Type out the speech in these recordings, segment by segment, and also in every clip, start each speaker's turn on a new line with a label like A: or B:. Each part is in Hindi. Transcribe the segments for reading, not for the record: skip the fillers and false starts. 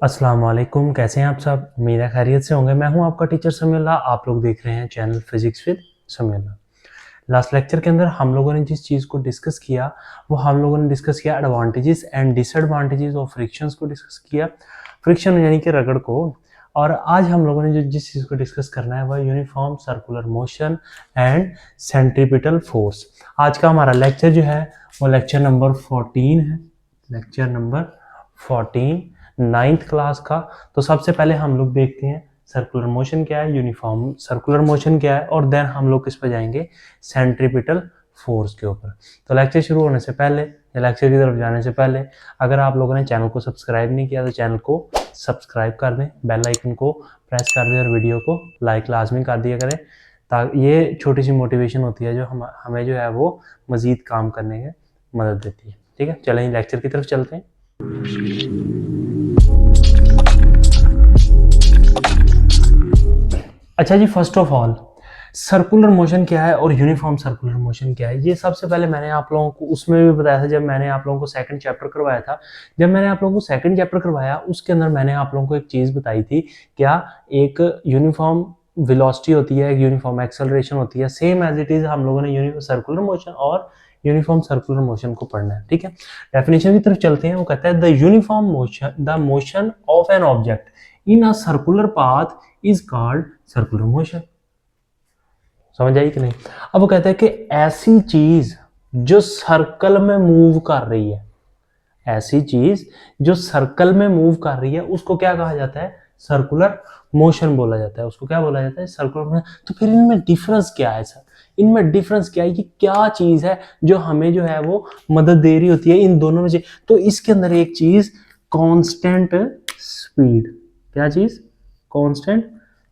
A: अस्सलाम वालेकुम, कैसे हैं आप सब? उम्मीद है खैरियत से होंगे। मैं हूं आपका टीचर समीउल्लाह। आप लोग देख रहे हैं channel physics with Samiullah. Last lecture के अंदर हम लोगों ने जिस चीज़ को डिस्कस किया वो हम लोगों ने डिस्कस किया advantages and disadvantages of frictions को डिस्कस किया, फ्रिक्शन यानी कि रगड़ को। और आज हम लोगों ने जो जिस चीज़ को डिस्कस करना है वह uniform circular motion and centripetal force. आज का हमारा लेक्चर जो है वो लेक्चर नंबर 14 है, लेक्चर नंबर 14 नाइन्थ क्लास का। तो सबसे पहले हम लोग देखते हैं सर्कुलर मोशन क्या है, यूनिफॉर्म सर्कुलर मोशन क्या है, और देन हम लोग किस पे जाएंगे, सेंट्रीपिटल फोर्स के ऊपर। तो लेक्चर शुरू होने से पहले या लेक्चर की तरफ जाने से पहले अगर आप लोगों ने चैनल को सब्सक्राइब नहीं किया तो चैनल को सब्सक्राइब कर दें, बेल आइकन को प्रेस कर दें और वीडियो को लाइक लाजमी कर दिया करें, ताकि ये छोटी सी मोटिवेशन होती है जो हमें जो है वो मज़ीद काम करने में मदद देती है। ठीक है, चलें लेक्चर की तरफ चलते हैं। अच्छा जी, first of all circular motion क्या है और यूनिफॉर्म सर्कुलर मोशन क्या है, ये सबसे पहले मैंने आप लोगों को उसमें भी बताया था जब मैंने आप लोगों को सेकंड चैप्टर करवाया था। जब मैंने आप लोगों को सेकंड चैप्टर करवाया उसके अंदर मैंने आप लोगों को एक चीज़ बताई थी, क्या एक यूनिफॉर्म वेलोसिटी होती है, एक यूनिफॉर्म एक्सेलरेशन होती है, सेम एज इट इज हम लोगों ने सर्कुलर मोशन और यूनिफॉर्म सर्कुलर मोशन को पढ़ना है। ठीक है, डेफिनेशन की तरफ चलते हैं। वो कहता है the uniform motion, the motion of an object in a circular path is called circular motion. समझ आई कि नहीं? अब वो कहता है कि ऐसी चीज जो सर्कल में मूव कर रही है, ऐसी चीज जो सर्कल में मूव कर रही है उसको क्या कहा जाता है, सर्कुलर मोशन बोला जाता है। उसको क्या बोला जाता है, सर्कुलर मोशन। तो फिर इनमें डिफरेंस क्या है सर, इनमें डिफरेंस क्या है, ये क्या चीज है जो हमें जो है वो मदद दे रही होती है इन दोनों में से? तो इसके अंदर एक चीज कांस्टेंट स्पीड, क्या चीज, कांस्टेंट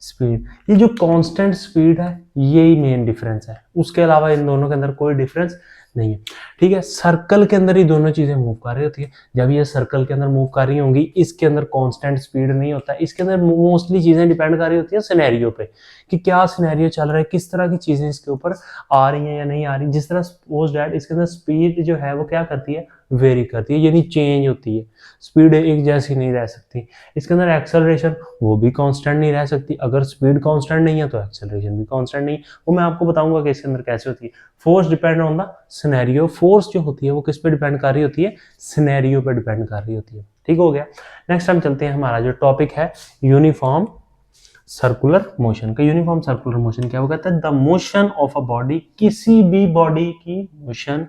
A: स्पीड। ये जो कांस्टेंट स्पीड है यही मेन डिफरेंस है, उसके अलावा इन दोनों के अंदर कोई डिफरेंस नहीं है। ठीक है, सर्कल के अंदर ही दोनों चीजें मूव कर रही होती है। जब ये सर्कल के अंदर मूव कर रही होंगी इसके अंदर कांस्टेंट स्पीड नहीं होता, इसके अंदर मोस्टली चीजें डिपेंड कर रही होती है सिनेरियो पे, कि क्या सिनेरियो चल रहा है, किस तरह की चीजें इसके ऊपर आ रही हैं या नहीं आ रही। जिस तरह सपोज दैट इसके अंदर स्पीड जो है वो क्या करती है, वेरी करती है, यानी चेंज होती है, स्पीड एक जैसी नहीं रह सकती। इसके अंदर एक्सेलरेशन वो भी कांस्टेंट नहीं रह सकती, अगर स्पीड कांस्टेंट नहीं है तो एक्सेलरेशन भी कांस्टेंट नहीं। वो मैं आपको बताऊंगा कि इसके अंदर कैसे होती है। Force depend on the scenario, force जो होती है वो किस पे डिपेंड कर रही होती है, सिनेरियो पे डिपेंड कर रही होती है। ठीक हो गया। नेक्स्ट हम चलते हैं, हमारा जो टॉपिक है यूनिफॉर्म सर्कुलर मोशन का। यूनिफॉर्म सर्कुलर मोशन क्या, वो कहता है the motion of a body, किसी भी बॉडी की motion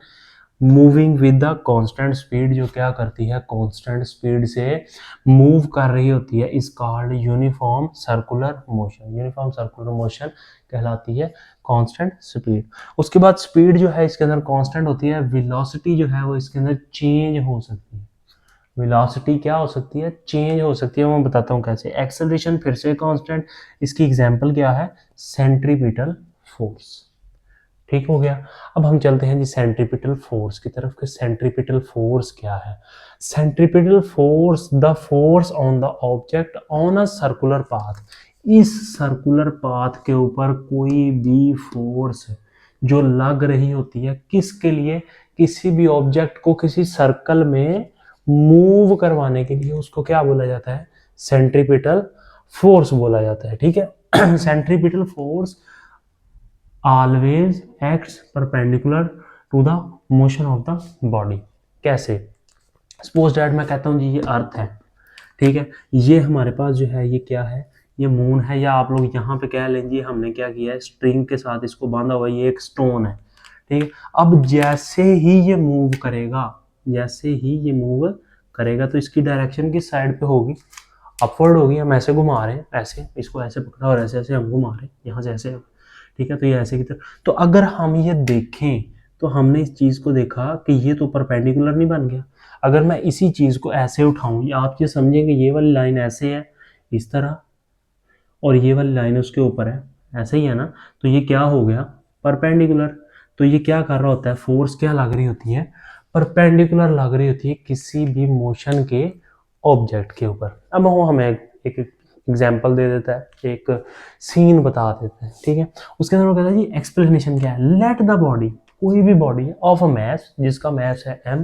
A: moving with the constant speed, जो क्या करती है, कांस्टेंट स्पीड से मूव कर रही होती है, is called uniform circular motion. Uniform circular motion कहलाती है कांस्टेंट स्पीड। उसके बाद स्पीड जो है इसके अंदर कांस्टेंट होती है, वेलोसिटी जो है वो इसके अंदर चेंज हो सकती है। वेलोसिटी क्या हो सकती है, चेंज हो सकती है। मैं बताता हूँ कैसे। एक्सेलरेशन फिर से कांस्टेंट, इसकी एग्जांपल क्या है, सेंट्रीपिटल फोर्स। ठीक हो गया। अब हम चलते हैं जी सेंट्रीपिटल फोर्स की तरफ कि सेंट्रीपिटल फोर्स क्या है। Centripetal force, the force on the object on a circular path, इस सर्कुलर पाथ के ऊपर कोई भी फोर्स जो लग रही होती है, किसके लिए, किसी भी ऑब्जेक्ट को किसी सर्कल में मूव करवाने के लिए, उसको क्या बोला जाता है, सेंट्रीपिटल फोर्स बोला जाता है। ठीक है, centripetal force always acts perpendicular to the motion of the body। कैसे, सपोज डैट मैं कहता हूँ जी ये अर्थ है, ठीक है, ये हमारे पास जो है ये क्या है, ये मून है, या आप लोग यहाँ पे कह लेंगे हमने क्या किया है, स्ट्रिंग के साथ इसको बांधा हुआ, ये एक स्टोन है। ठीक है, अब जैसे ही ये मूव करेगा, जैसे ही ये मूव करेगा तो इसकी डायरेक्शन किस साइड पे होगी, अपवर्ड होगी। हम ऐसे घुमा रहे हैं, ऐसे इसको ऐसे पकड़ा और ऐसे ऐसे हम घुमा रहे हैं यहाँ से ऐसे। ठीक है, तो ये ऐसे की तरह। तो अगर हम ये देखें तो हमने इस चीज को देखा कि ये तो परपेंडिकुलर नहीं बन गया। अगर मैं इसी चीज को ऐसे उठाऊं, आप ये समझेंगे ये वाली लाइन ऐसे है इस तरह, और ये वाली लाइन उसके ऊपर है, ऐसे ही है ना, तो ये क्या हो गया, परपेंडिकुलर। तो ये क्या कर रहा होता है, फोर्स क्या लग रही होती है, परपेंडिकुलर लग रही होती है किसी भी मोशन के ऑब्जेक्ट के ऊपर। अब वो हमें एक एग्जाम्पल दे देता है, एक सीन बता देता है। ठीक है, उसके अंदर वो कहता है जी एक्सप्लेनेशन क्या है, लेट द बॉडी, कोई भी बॉडी ऑफ अ मैस जिसका मैस है m,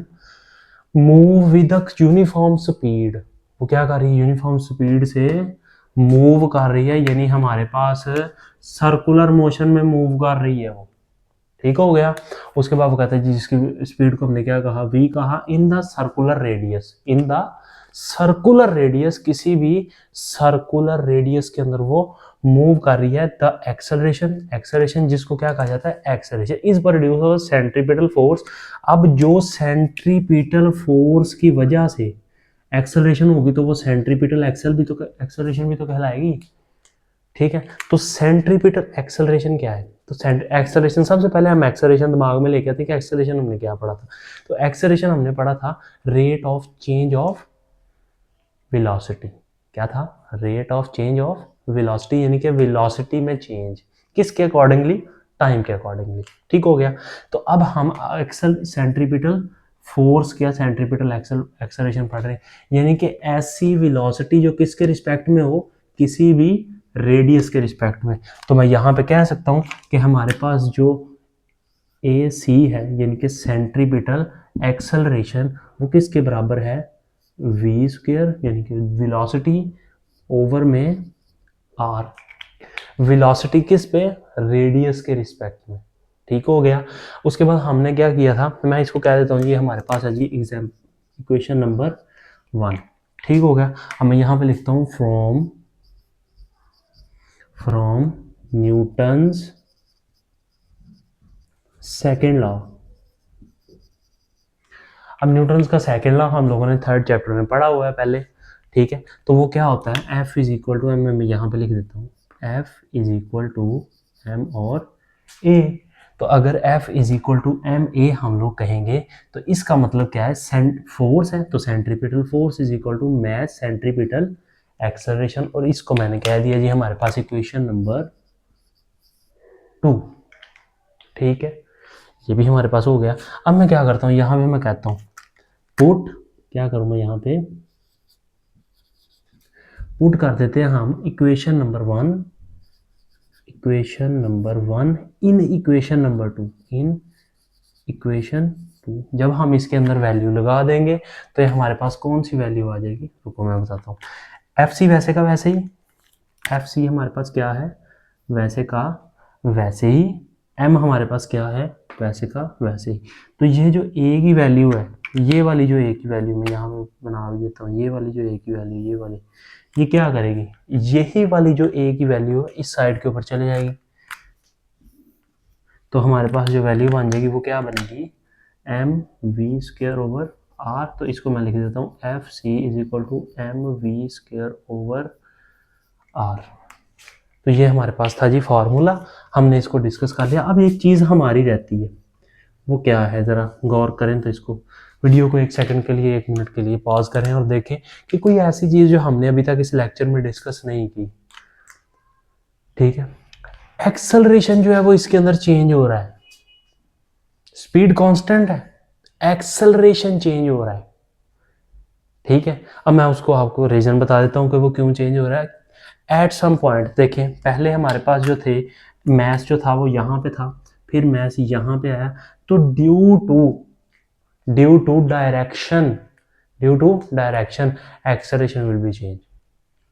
A: move with a uniform speed, वो क्या कर रही है, यूनिफॉर्म स्पीड से मूव कर रही है, यानी हमारे पास सर्कुलर मोशन में मूव कर रही है वो। ठीक हो गया। उसके बाद वो कहता है जी जिसकी स्पीड को हमने क्या कहा, वी कहा, in the circular radius, in the circular radius, किसी भी सर्कुलर रेडियस के अंदर वो मूव कर रही है। द एक्सेलरेशन, एक्सेलरेशन जिसको क्या कहा जाता है, acceleration is produce centripetal force. अब जो सेंट्रीपिटल फोर्स की वजह से एक्सेलरेशन होगी तो वो सेंट्रीपिटल एक्सेलरेशन भी तो कहलाएगी। ठीक है, तो सेंट्रीपिटल एक्सेलरेशन क्या है, तो एक्सेलरेशन, सबसे पहले हम एक्सेलरेशन दिमाग में लेके आते हैं कि एक्सेलरेशन हमने क्या पढ़ा था। तो एक्सेलरेशन हमने पढ़ा था rate of change of velocity. क्या था, rate of change of velocity, यानी कि वेलोसिटी में चेंज किसके अकॉर्डिंगली, टाइम के अकॉर्डिंगली। ठीक हो गया। तो अब हम एक्सल सेंट्रीपिटल फोर्स क्या सेंट्रीपिटल एक्सेलरेशन पढ़ रहे हैं, यानी कि ऐसी वेलोसिटी जो किसके रिस्पेक्ट में हो, किसी भी रेडियस के रिस्पेक्ट में। तो मैं यहाँ पे कह सकता हूँ कि हमारे पास जो ए सी है, यानी कि सेंट्रीपिटल एक्सेलरेशन, वो किसके बराबर है, वी स्क्वायर, यानी कि वेलोसिटी ओवर में आर। वेलोसिटी किस पे, रेडियस के रिस्पेक्ट में। ठीक हो गया। उसके बाद हमने क्या किया था, मैं इसको कह देता हूँ ये हमारे पास है जी एग्जाम इक्वेशन नंबर 1। ठीक हो गया। अब मैं यहाँ पे लिखता हूँ फ्रॉम न्यूटन्स सेकेंड लॉ। अब न्यूटन्स का सेकेंड लॉ हम लोगों ने थर्ड चैप्टर में पढ़ा हुआ है पहले। ठीक है, तो वो क्या होता है, F is equal to M, मैं यहाँ पे लिख देता हूँ F is equal to M और ए। तो अगर F is equal to M A हम लोग कहेंगे तो इसका मतलब क्या है, फोर्स है तो centripetal force is equal to mass centripetal acceleration, और इसको मैंने कह दिया जी हमारे पास इक्वेशन नंबर 2। ठीक है, ये भी हमारे पास हो गया। अब मैं क्या करता हूँ, यहाँ पे मैं कहता हूँ पुट, क्या करूँ मैं यहाँ पे पुट कर देते हैं हम equation number 1 in equation number 2 in equation 2। जब हम इसके अंदर वैल्यू लगा देंगे तो ये हमारे पास कौन सी वैल्यू आ जाएगी, रुको मैं बताता हूँ। एफ सी वैसे का वैसे ही, एफ सी हमारे पास क्या है, वैसे का वैसे ही। एम हमारे पास क्या है, वैसे का वैसे ही। तो ये जो ए की वैल्यू है, ये वाली जो ए की वैल्यू मैं यहाँ पे बना भी देता हूँ, ये वाली जो ए की वैल्यू, ये वाली, ये क्या करेगी, यही वाली जो ए की वैल्यू है इस साइड के ऊपर चले जाएगी। तो हमारे पास जो वैल्यू बन जाएगी वो क्या बनेगी, M V square over R. तो इसको मैं लिख देता हूँ F C is equal to M V square over R. तो ये हमारे पास था जी फॉर्मूला, हमने इसको डिस्कस कर लिया। अब एक चीज़ हमारी रहती है, वो क्या है, ज़रा गौर करें तो इसको, वीडियो को 1 सेकंड के लिए 1 मिनट के लिए पॉज करें और देखें कि कोई ऐसी चीज़ जो हमने अभी तक इस लेक्चर में डिस्कस नहीं की। ठीक है, एक्सेलरेशन जो है वो इसके अंदर चेंज हो रहा है, स्पीड कांस्टेंट है, एक्सेलरेशन चेंज हो रहा है। ठीक है, अब मैं उसको आपको रीजन बता देता हूँ कि वो क्यों चेंज हो रहा है। एट सम पॉइंट देखें, पहले हमारे पास जो थे मैस जो था वो यहाँ पे था, फिर मैस यहाँ पे आया, तो due to direction acceleration will be change.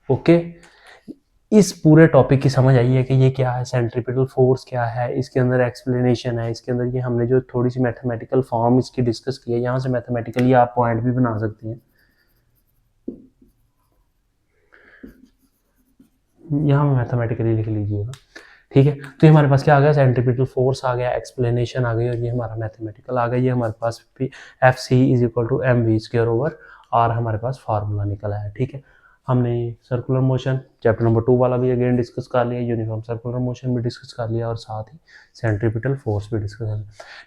A: Okay, इस पूरे टॉपिक की समझ आई है कि ये क्या है, सेंट्रीपिटल फोर्स क्या है, इसके अंदर एक्सप्लेनेशन है, इसके अंदर ये हमने जो थोड़ी सी मैथमेटिकल फॉर्म इसकी डिस्कस की है, यहाँ से मैथमेटिकली आप पॉइंट भी बना सकते हैं। यहाँ मैथमेटिकली लिख लीजिएगा। ठीक है, तो ये हमारे पास क्या आ गया, सेंट्रीपिटल फोर्स आ गया, एक्सप्लेनेशन आ गई, और ये हमारा मैथमेटिकल आ गया। ये हमारे पास F C is equal to M V square over R हमारे पास फार्मूला निकला है। ठीक है, हमने सर्कुलर मोशन चैप्टर नंबर 2 वाला भी अगेन डिस्कस कर लिया, यूनिफॉर्म सर्कुलर मोशन भी डिस्कस कर लिया, और साथ ही सेंट्रीपिटल फोर्स भी डिस्कस कर लिया।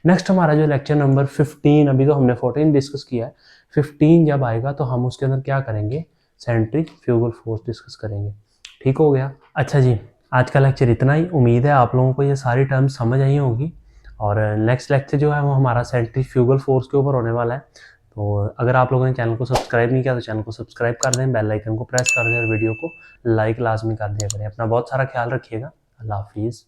A: नेक्स्ट हमारा जो लेक्चर नंबर 15, अभी तो हमने 14 डिस्कस किया है, 15 जब आएगा तो हम उसके अंदर क्या करेंगे, सेंट्रीफ्यूगल फोर्स डिस्कस करेंगे। ठीक हो गया। अच्छा जी, आज का लेक्चर इतना ही। उम्मीद है आप लोगों को ये सारी टर्म्स समझ आई होगी, और नेक्स्ट लेक्चर जो है वो हमारा सेंट्रीफ्यूगल फोर्स के ऊपर होने वाला है। तो अगर आप लोगों ने चैनल को सब्सक्राइब नहीं किया तो चैनल को सब्सक्राइब कर दें, बेल आइकन को प्रेस कर दें, और वीडियो को लाइक लाजमी कर दिया करें। अपना बहुत सारा ख्याल रखिएगा। अल्लाह हाफिज़।